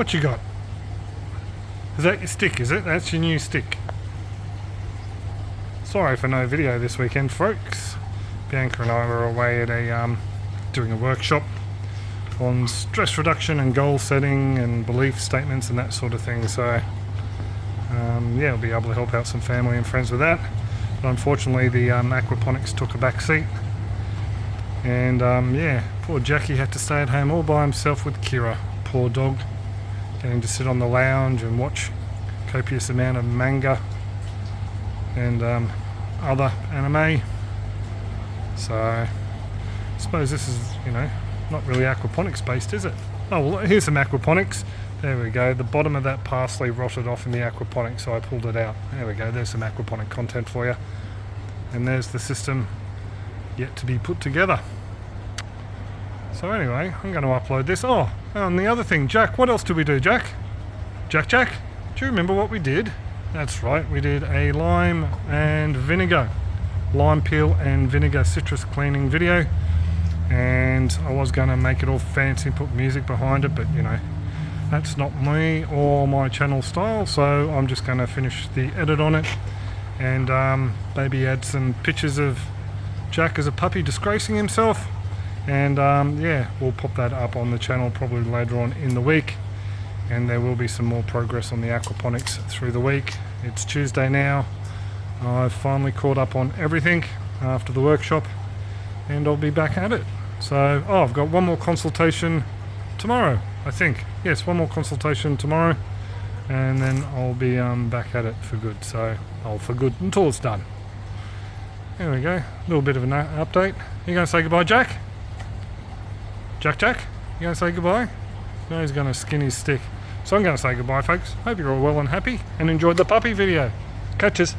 What you got? Is that your stick, is it? That's your new stick. Sorry for no video this weekend, folks. Bianca and I were away at doing a workshop on stress reduction and goal setting and belief statements and that sort of thing. So yeah, I'll be able to help out some family and friends with that. But unfortunately the aquaponics took a back seat. And yeah, poor Jackie had to stay at home all by himself with Kira. Poor dog. Getting to sit on the lounge and watch copious amount of manga and other anime. So I suppose this is, you know, not really aquaponics based, is it? Oh well, here's some aquaponics. There we go. The bottom of that parsley rotted off in the aquaponics, so I pulled it out. There we go. There's some aquaponic content for you. And there's the system yet to be put together. So anyway, I'm going to upload this. Oh, and the other thing, Jack, what else did we do, Jack? Jack, do you remember what we did? That's right, we did a lime and vinegar. Lime peel and vinegar citrus cleaning video. And I was going to make it all fancy, put music behind it, but you know, that's not me or my channel style, so I'm just going to finish the edit on it and maybe add some pictures of Jack as a puppy disgracing himself, and yeah, we'll pop that up on the channel probably later on in the week, and there will be some more progress on the aquaponics through the week. It's Tuesday now. I've finally caught up on everything after the workshop and I'll be back at it. So, oh, I've got one more consultation tomorrow, I think. Yes, one more consultation tomorrow, and then I'll be back at it for good. So, for good until it's done. There we go. A little bit of an update. You going to say goodbye, Jack? Jack? You going to say goodbye? No, he's going to skin his stick. So I'm going to say goodbye, folks. Hope you're all well and happy and enjoyed the puppy video. Catches.